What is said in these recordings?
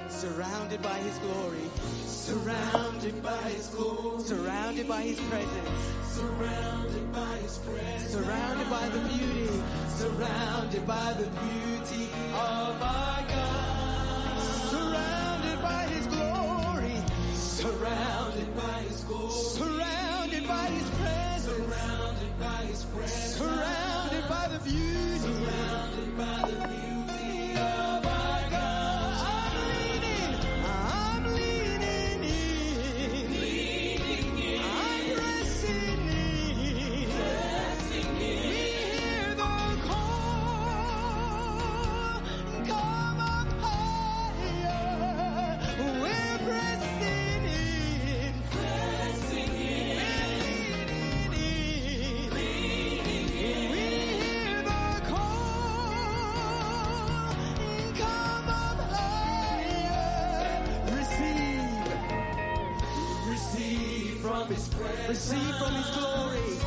Surrounded by his glory, surrounded by his glory, surrounded by his presence, surrounded by his presence, surrounded by the beauty, surrounded by the beauty of our God, surrounded by his glory, surrounded by his glory, surrounded by his presence, surrounded by his presence, surrounded by the beauty, surrounded by the beauty of our God. Receive from his glory.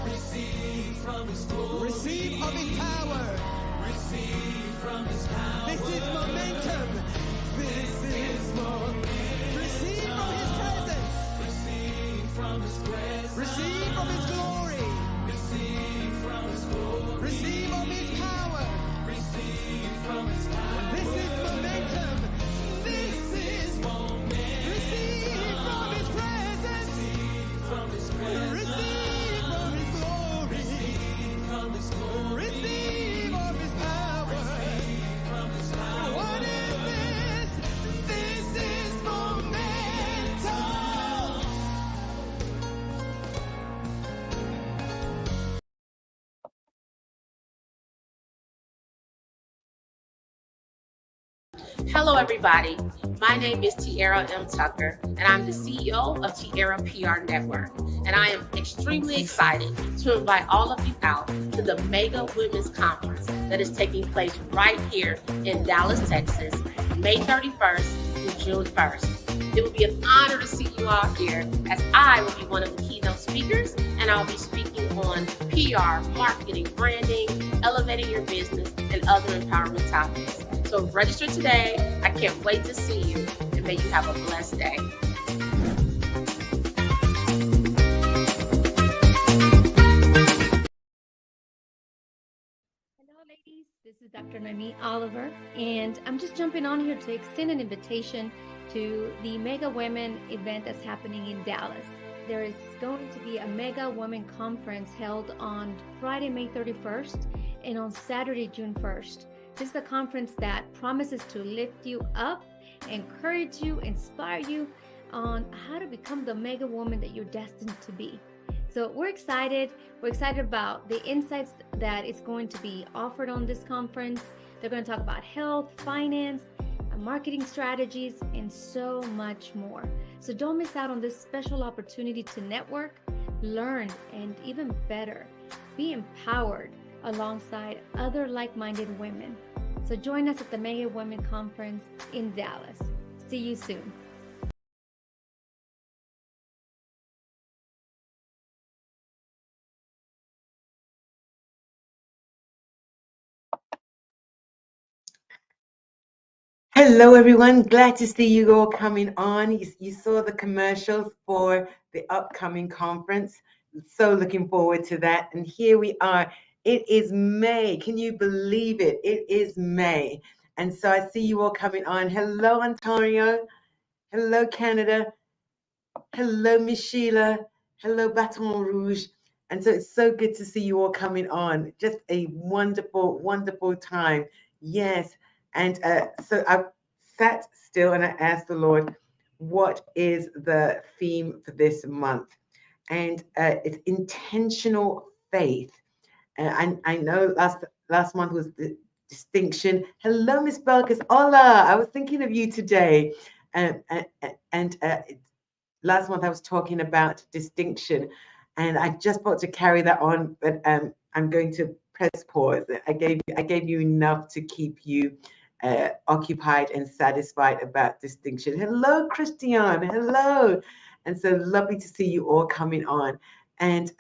Receive from his glory. Receive of his power. Receive from his power. This is momentum. This is momentum. Receive from his presence. Receive from his presence. Receive from his glory. Receive from his glory. Receive of his power. Receive from his power. This is momentum. This is momentum. Receive from his presence. From his presence. Receive from his glory. Receive from his glory. Receive of his power. Receive from his power. What is this? This is momentum. Hello, everybody. My name is Tiara M. Tucker, and I'm the CEO of Tiara PR Network. And I am extremely excited to invite all of you out to the Mega Women's Conference that is taking place right here in Dallas, Texas, May 31st through June 1st. It will be an honor to see you all here, as I will be one of the keynote speakers, and I'll be speaking on PR, marketing, branding, elevating your business, and other empowerment topics. So register today. I can't wait to see you, and may you have a blessed day. Hello, ladies. This is Dr. Naomi Oliver, and I'm just jumping on here to extend an invitation to the Mega Women event that's happening in Dallas. There is going to be a Mega Women Conference held on Friday, May 31st, and on Saturday, June 1st. This is a conference that promises to lift you up, encourage you, inspire you on how to become the mega woman that you're destined to be. So we're excited. We're excited about the insights that is going to be offered on this conference. They're going to talk about health, finance, marketing strategies, and so much more. So don't miss out on this special opportunity to network, learn, and even better, be empowered alongside other like-minded women. So join us at the Mega Women Conference in Dallas. See you soon. Hello, everyone. Glad to see you all coming on. You saw the commercials for the upcoming conference. So looking forward to that. And here we are. It is May. Can you believe it? It is May. And so I see you all coming on. Hello, Ontario. Hello, Canada. Hello, Miss Sheila. Hello, Baton Rouge. And so it's so good to see you all coming on. Just a wonderful, wonderful time. Yes. And so I sat still and I asked the Lord, what is the theme for this month? And it's intentional faith. I know last month was the distinction. Hello, Miss Belkis. Hola. I was thinking of you today. And last month I was talking about distinction, and I just want to carry that on, but I'm going to press pause. I gave you enough to keep you occupied and satisfied about distinction. Hello, Christian. Hello, and so lovely to see you all coming on. And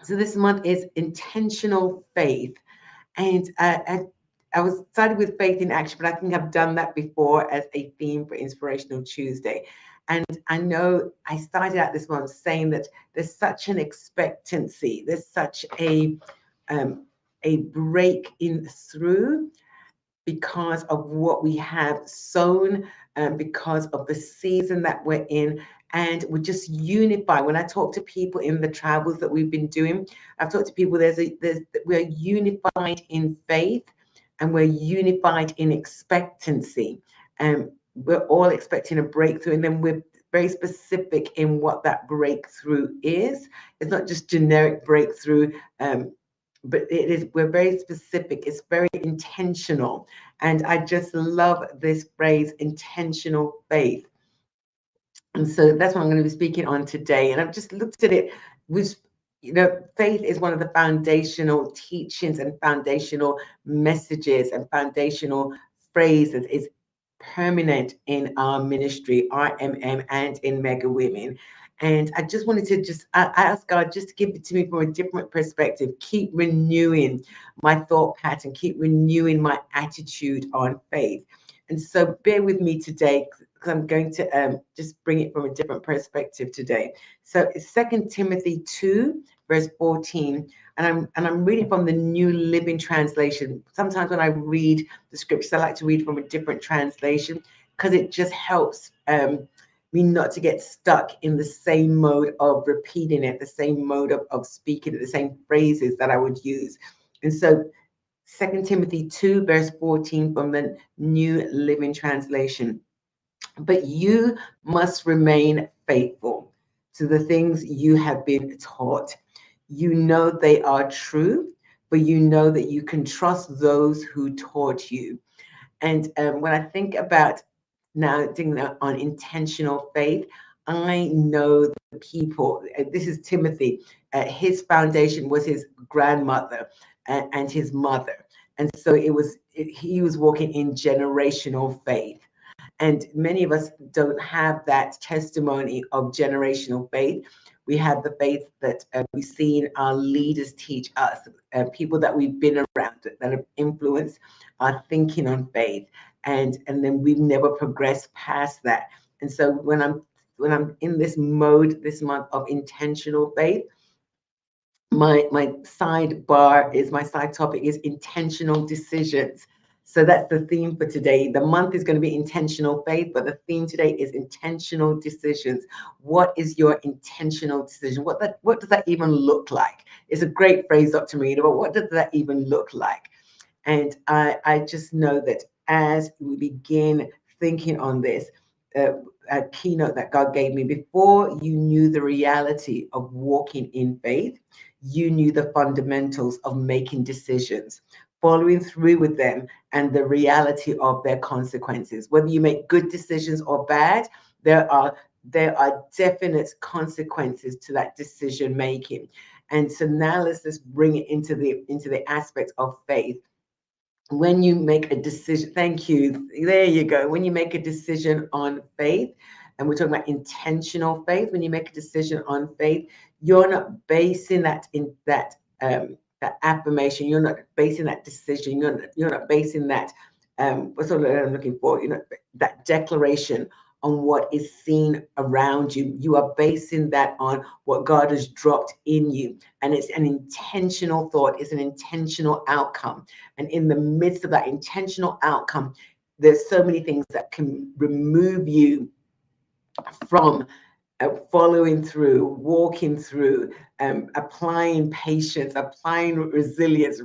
so this month is intentional faith. And I was started with faith in action, but I think I've done that before as a theme for Inspirational Tuesday. And I know I started out this month saying that there's such an expectancy, there's such um, a break in through because of what we have sown, because of the season that we're in. And we're just unified. When I talk to people in the travels that we've been doing, I've talked to people, we're unified in faith and we're unified in expectancy. We're all expecting a breakthrough, and then we're very specific in what that breakthrough is. It's not just generic breakthrough, but we're very specific. It's very intentional. And I just love this phrase, intentional faith. And so that's what I'm going to be speaking on today. And I've just looked at it with, faith is one of the foundational teachings and foundational messages and foundational phrases is permanent in our ministry, RMM, and in Mega Women. And I just wanted to I ask God just to give it to me from a different perspective, keep renewing my thought pattern, keep renewing my attitude on faith. And so bear with me today because I'm going to just bring it from a different perspective today. So it's 2 Timothy 2, verse 14. And I'm reading from the New Living Translation. Sometimes when I read the scriptures, I like to read from a different translation because it just helps me not to get stuck in the same mode of repeating it, the same mode of speaking it, the same phrases that I would use. And so 2 Timothy 2, verse 14 from the New Living Translation. But you must remain faithful to the things you have been taught. You know they are true, but you know that you can trust those who taught you. And when I think about now doing that on intentional faith, I know the people. This is Timothy. His foundation was his grandmother and his mother, and so he was walking in generational faith. And many of us don't have that testimony of generational faith. We have the faith that we've seen our leaders teach us, people that we've been around that have influenced our thinking on faith, and then we've never progressed past that. And so when I'm in this mode this month of intentional faith, my sidebar is my side topic is intentional decisions. So that's the theme for today. The month is going to be intentional faith, but the theme today is intentional decisions. What is your intentional decision? What does that even look like? It's a great phrase, Dr. Marina, but what does that even look like? And I just know that as we begin thinking on this, a keynote that God gave me, before you knew the reality of walking in faith, you knew the fundamentals of making decisions, following through with them, and the reality of their consequences. Whether you make good decisions or bad, there are definite consequences to that decision making. And so now let's just bring it into the aspect of faith. When you make a decision, thank you. There you go. When you make a decision on faith, and we're talking about intentional faith, when you make a decision on faith, you're not basing that in that affirmation. You're not basing that decision. You're not basing that what's the word I'm looking for? That declaration on what is seen around you. You are basing that on what God has dropped in you. And it's an intentional thought, it's an intentional outcome. And in the midst of that intentional outcome, there's so many things that can remove you from following through, walking through, applying patience, applying resilience,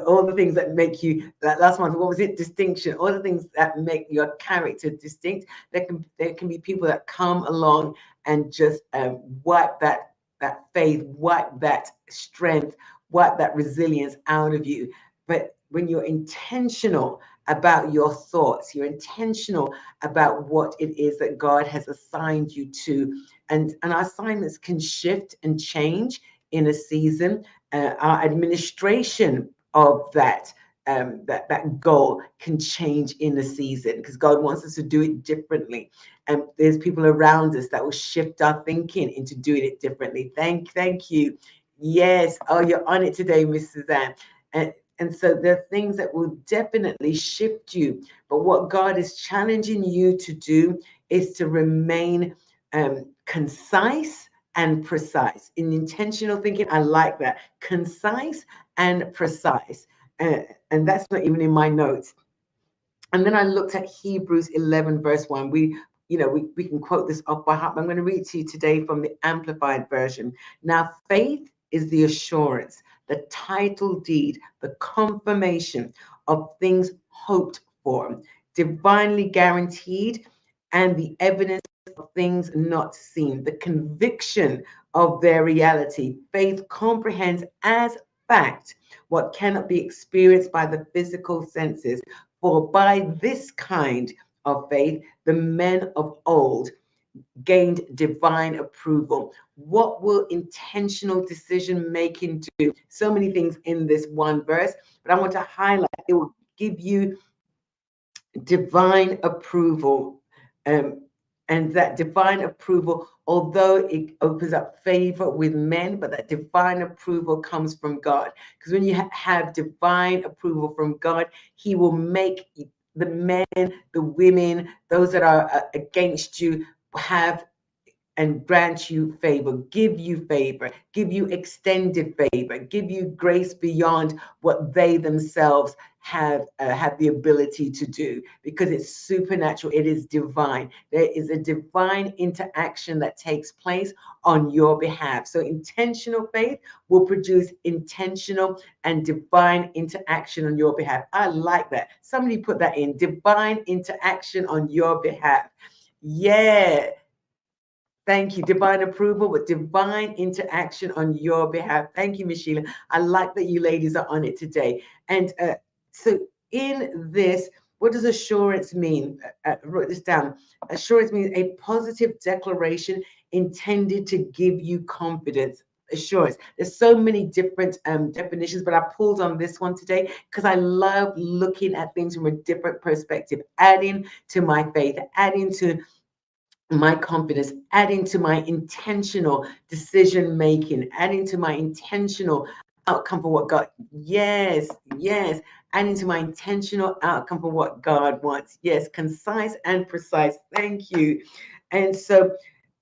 all the things that make you, that last month, what was it? Distinction, all the things that make your character distinct. There can be people that come along and just wipe that faith, wipe that strength, wipe that resilience out of you. But when you're intentional about your thoughts, you're intentional about what it is that God has assigned you to. And our assignments can shift and change in a season. Our administration of that goal can change in a season because God wants us to do it differently. And there's people around us that will shift our thinking into doing it differently. Thank you. Yes. Oh, you're on it today, Miss Suzanne. And so there are things that will definitely shift you. But what God is challenging you to do is to remain concise and precise. In intentional thinking, I like that. Concise and precise. And that's not even in my notes. And then I looked at Hebrews 11, verse 1. We can quote this off by heart. I'm going to read to you today from the Amplified Version. Now, faith is the assurance, the title deed, the confirmation of things hoped for, divinely guaranteed, and the evidence of things not seen, the conviction of their reality. Faith comprehends as fact what cannot be experienced by the physical senses. For by this kind of faith, the men of old gained divine approval. What will intentional decision making do? So many things in this one verse, but I want to highlight it will give you divine approval. And that divine approval, although it opens up favor with men, but that divine approval comes from God. Because when you have divine approval from God, He will make the men, the women, those that are against you, have and grant you favor, give you extended favor, give you grace beyond what they themselves have the ability to do, because it's supernatural, it is divine. There is a divine interaction that takes place on your behalf. So intentional faith will produce intentional and divine interaction on your behalf. I like that. Somebody put that in, divine interaction on your behalf. Yeah. Thank you. Divine approval with divine interaction on your behalf. Thank you, Miss Sheila. I like that you ladies are on it today. And so in this, what does assurance mean? I wrote this down. Assurance means a positive declaration intended to give you confidence. Assurance. There's so many different definitions, but I pulled on this one today because I love looking at things from a different perspective, adding to my faith, adding to my confidence, adding to my intentional decision making, adding to my intentional outcome for what God, yes, adding to my intentional outcome for what God wants. Yes, concise and precise. Thank you. And so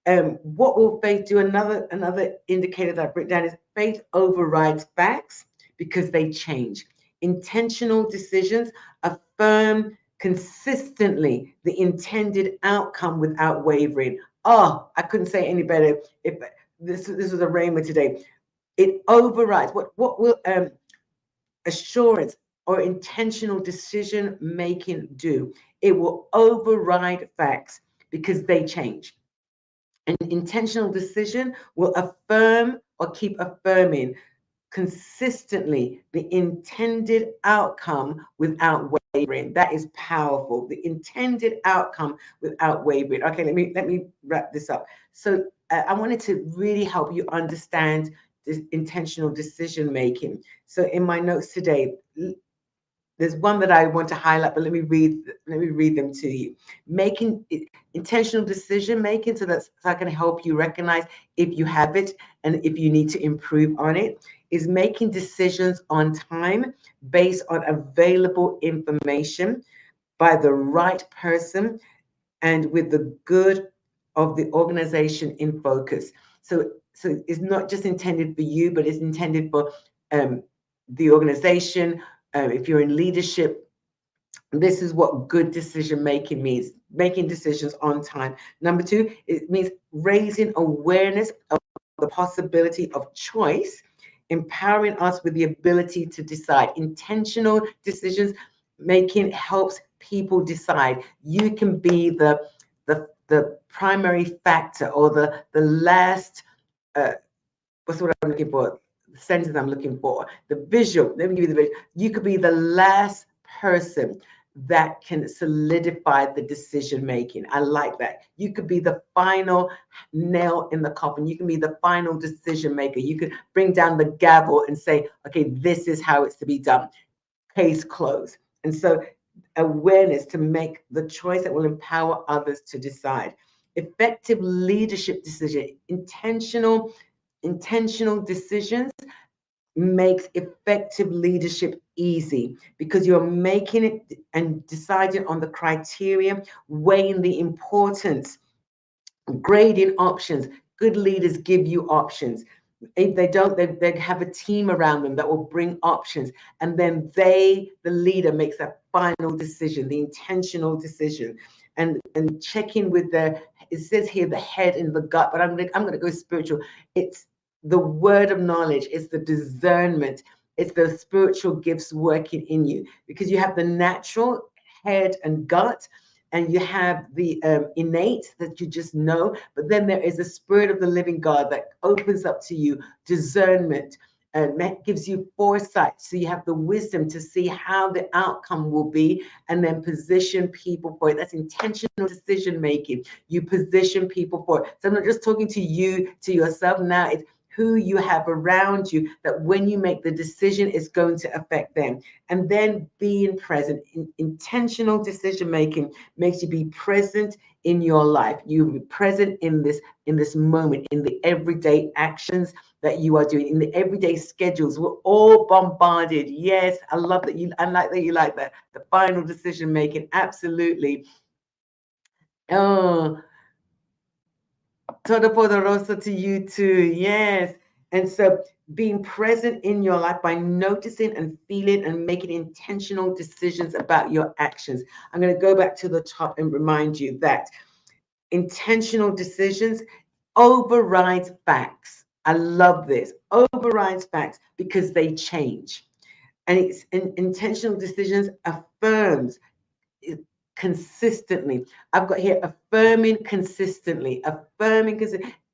what will faith do? Another indicator that I've written down is faith overrides facts because they change. Intentional decisions affirm consistently the intended outcome without wavering. Oh, I couldn't say any better. If this was a rhema today, it overrides what will assurance or intentional decision making do? It will override facts because they change. An intentional decision will affirm or keep affirming consistently the intended outcome without wavering. That is powerful. The intended outcome without wavering. Okay, let me wrap this up. So I wanted to really help you understand this intentional decision making. So in my notes today, there's one that I want to highlight, but let me read them to you. Making intentional decision making, so I can help you recognize if you have it and if you need to improve on it, is making decisions on time based on available information by the right person and with the good of the organization in focus. So it's not just intended for you, but it's intended for the organization. If you're in leadership, This is what good decision making means: making decisions on time. Number two, it means raising awareness of the possibility of choice, empowering us with the ability to decide. Intentional decisions making helps people decide. You can be the primary factor, or the last what's what I'm looking for? The sentence I'm looking for. The visual. Let me give you the visual. You could be the last person that can solidify the decision making. I like that. You could be the final nail in the coffin. You can be the final decision maker. You could bring down the gavel and say, okay, this is how it's to be done. Case closed. And so awareness to make the choice that will empower others to decide. Effective leadership decision, intentional decisions makes effective leadership easy, because you're making it and deciding on the criteria, weighing the importance, grading options. Good leaders give you options. If they don't, they have a team around them that will bring options. And then the leader, makes that final decision, the intentional decision. And checking with it says here, the head and the gut, but I'm gonna go spiritual. It's the word of knowledge, it's the discernment, it's the spiritual gifts working in you, because you have the natural head and gut, and you have the innate that you just know, but then there is the spirit of the living God that opens up to you discernment, and that gives you foresight, so you have the wisdom to see how the outcome will be, and then position people for it. That's intentional decision making. You position people for it. So I'm not just talking to you, to yourself now. It's who you have around you, that when you make the decision, it's going to affect them. And then being present. Intentional decision making makes you be present in your life. You be present in this moment, in the everyday actions that you are doing, in the everyday schedules. We're all bombarded. Yes, I like that you like that. The final decision making, absolutely. Oh, todo poderoso to you too. Yes. And so being present in your life by noticing and feeling and making intentional decisions about your actions. I'm going to go back to the top and remind you that intentional decisions overrides facts. I love this. Overrides facts, because they change. And intentional decisions affirms consistently. I've got here affirming consistently,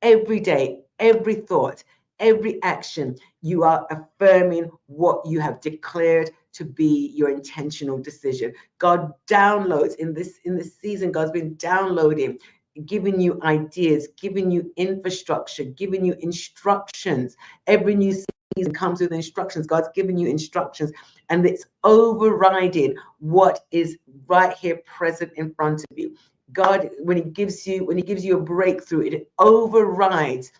every day, every thought, every action. You are affirming what you have declared to be your intentional decision. God downloads in this season. God's been downloading, giving you ideas, giving you infrastructure, giving you instructions. Every new season comes with instructions. God's giving you instructions, and it's overriding what is right here present in front of you. God, when he gives you a breakthrough, it overrides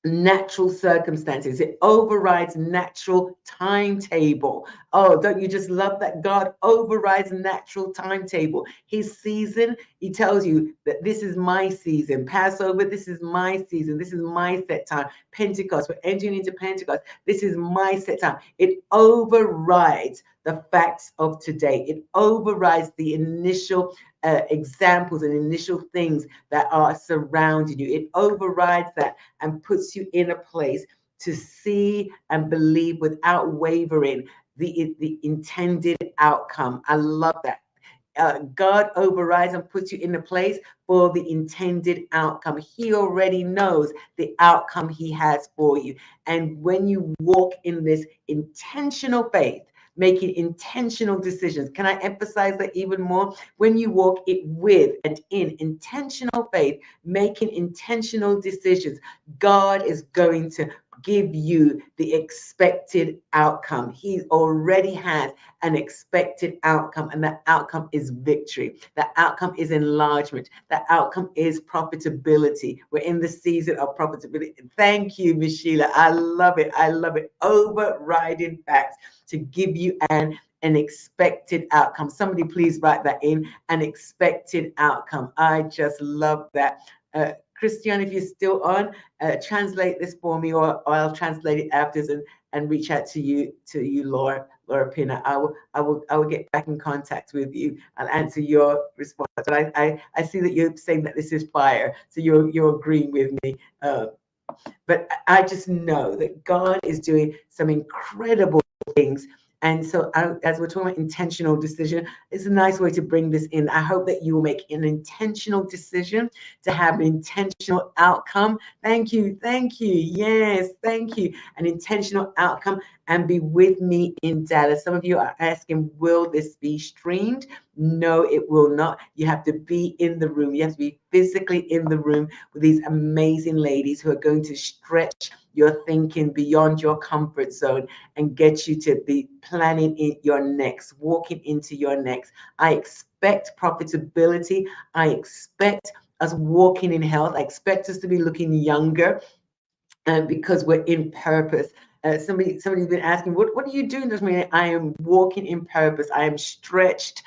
natural circumstances. It overrides natural timetable. Oh, don't you just love that? God overrides natural timetable. His season, he tells you that this is my season. Passover, this is my season. This is my set time. Pentecost, we're entering into Pentecost. This is my set time. It overrides the facts of today. It overrides the initial examples and initial things that are surrounding you. It overrides that and puts you in a place to see and believe without wavering the intended outcome. I love that. God overrides and puts you in a place for the intended outcome. He already knows the outcome he has for you. And when you walk in this intentional faith, making intentional decisions, can I emphasize that even more? When you walk it with and in intentional faith, making intentional decisions, God is going to give you the expected outcome. He already has an expected outcome, and that outcome is victory. That outcome is enlargement. That outcome is profitability. We're in the season of profitability. Thank you, Miss Sheila. I love it. I love it. Overriding facts to give you an expected outcome. Somebody please write that in, an expected outcome. I just love that. Christian, if you're still on, translate this for me, or I'll translate it afterwards and reach out to you, Laura. Laura Pina, I will get back in contact with you. I'll answer your response. But I see that you're saying that this is fire, so you're agreeing with me. But I just know that God is doing some incredible things. And so, as we're talking about intentional decision, it's a nice way to bring this in. I hope that you will make an intentional decision to have an intentional outcome. Thank you. Thank you. Yes, thank you. An intentional outcome and be with me in Dallas. Some of you are asking, will this be streamed? No, it will not. You have to be in the room. You have to be physically in the room with these amazing ladies who are going to stretch your thinking beyond your comfort zone and get you to be planning in your next, walking into your next. I expect profitability. I expect us walking in health. I expect us to be looking younger because we're in purpose. Somebody's been asking, what are you doing this morning? I am walking in purpose. I am stretched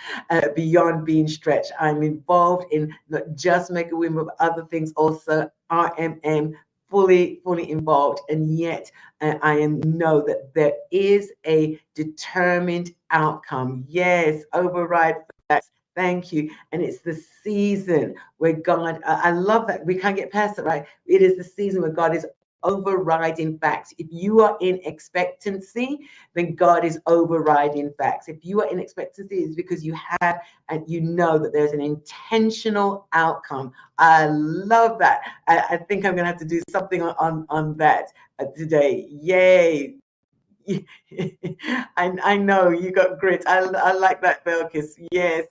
beyond being stretched. I'm involved in not just Make a Women, but other things also. RMM, fully involved, and yet I know that there is a determined outcome. Yes, override facts. Thank you. And it's the season where God, I love that. We can't get past it, right? It is the season where God is overriding facts. If you are in expectancy, then God is overriding facts. If you are in expectancy, it's because you have and you know that there's an intentional outcome. I love that. I think I'm going to have to do something on that today. Yay. I know you got grit. I like that, Belkis. Yes.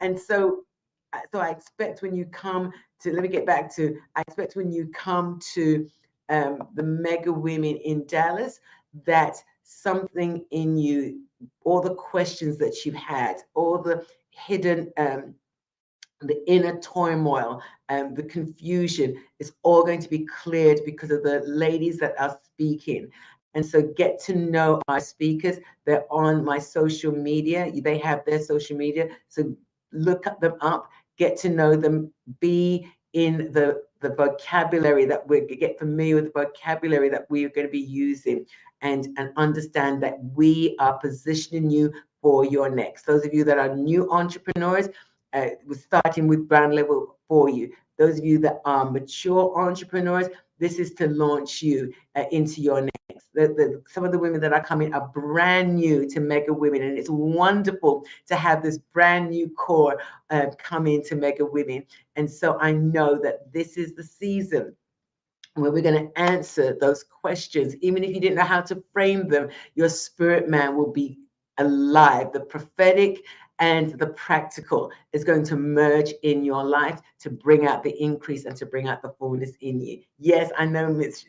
And so I expect when you come to, let me get back to, I expect when you come to the Mega Women in Dallas, that something in you, all the questions that you've had, all the hidden the inner turmoil and the confusion is all going to be cleared because of the ladies that are speaking. And so get to know our speakers. They're on my social media. They have their social media. So look them up, get to know them, be in the vocabulary that we get familiar with the vocabulary that we are going to be using and understand that we are positioning you for your next. Those of you that are new entrepreneurs, we're starting with brand level for you. Those of you that are mature entrepreneurs, this is to launch you into your next. Some of the women that are coming are brand new to Mega Women, and it's wonderful to have this brand new core come into Mega Women. And so I know that this is the season where we're going to answer those questions. Even if you didn't know how to frame them, your spirit man will be alive. The prophetic and the practical is going to merge in your life to bring out the increase and to bring out the fullness in you. Yes, I know, Miss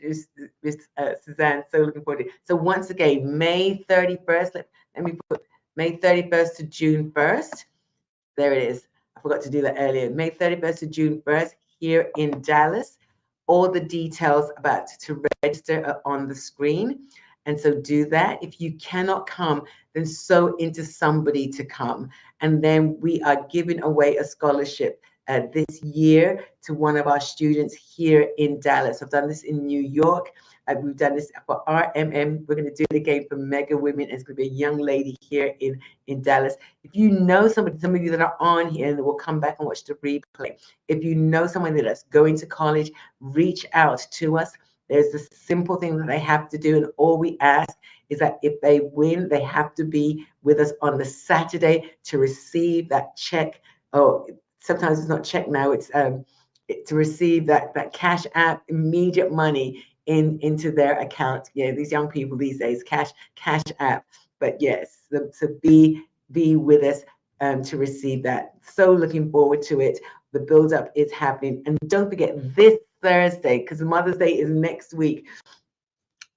Suzanne, so looking forward to it. So once again, May 31st, let me put May 31st to June 1st. There it is. I forgot to do that earlier. May 31st to June 1st here in Dallas. All the details about to register are on the screen. And so do that. If you cannot come, then sew into somebody to come. And then we are giving away a scholarship this year to one of our students here in Dallas. I've done this in New York. We've done this for RMM. We're going to do it again for Mega Women. It's going to be a young lady here in Dallas. If you know somebody, some of you that are on here and will come back and watch the replay, if you know someone that's going to college, reach out to us. There's a simple thing that they have to do, and all we ask is that if they win, they have to be with us on the Saturday to receive that check. Oh, sometimes it's not check now. It's to receive that cash app, immediate money into their account. Yeah, these young people these days, cash app. But yes, so be with us to receive that. So looking forward to it. The build up is happening, and don't forget this Thursday, because Mother's Day is next week.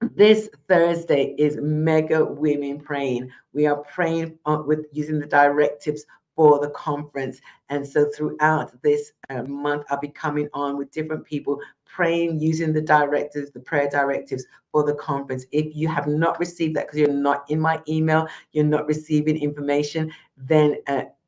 This Thursday is Mega Women Praying. We are praying with using the directives for the conference. And so throughout this month, I'll be coming on with different people praying using the directives, the prayer directives for the conference. If you have not received that because you're not in my email, you're not receiving information, then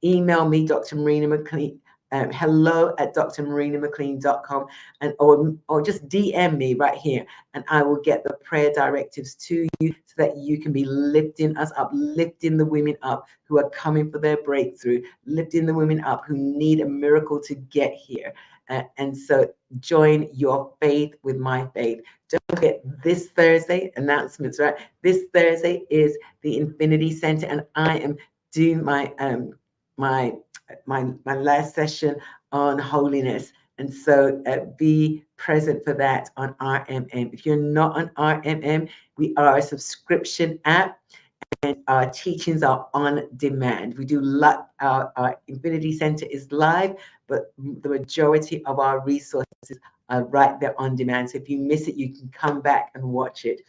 email me, Dr. Marina McLean, hello@drmarinamclean.com, and or just DM me right here, and I will get the prayer directives to you so that you can be lifting us up, lifting the women up who are coming for their breakthrough, lifting the women up who need a miracle to get here. And so join your faith with my faith. Don't forget, this Thursday, announcements, right? This Thursday is the Infinity Center, and I am doing my last session on holiness. And so be present for that on RMM. If you're not on RMM, we are a subscription app, and our teachings are on demand. We do our Infinity Center is live, but the majority of our resources are right there on demand. So if you miss it, you can come back and watch it.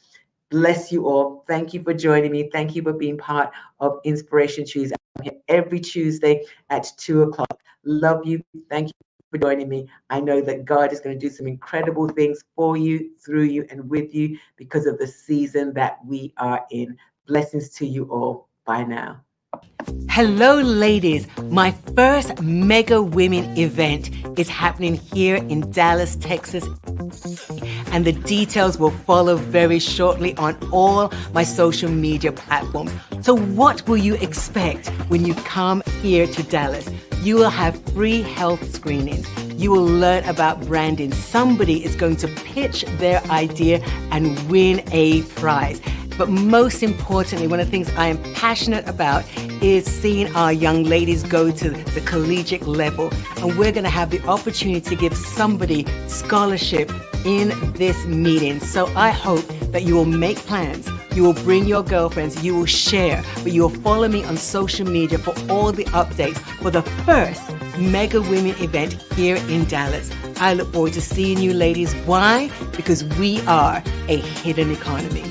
Bless you all. Thank you for joining me. Thank you for being part of Inspiration Tuesday. I'm here every Tuesday at 2:00. Love you. Thank you for joining me. I know that God is going to do some incredible things for you, through you, and with you because of the season that we are in. Blessings to you all. Bye now. Hello, ladies. My first Mega Women event is happening here in Dallas, Texas, and the details will follow very shortly on all my social media platforms. So what will you expect when you come here to Dallas? You will have free health screenings. You will learn about branding. Somebody is going to pitch their idea and win a prize. But most importantly, one of the things I am passionate about is seeing our young ladies go to the collegiate level. And we're going to have the opportunity to give somebody scholarship in this meeting. So I hope that you will make plans. You will bring your girlfriends. You will share. But you will follow me on social media for all the updates for the first Mega Women event here in Dallas. I look forward to seeing you ladies. Why? Because we are a hidden economy.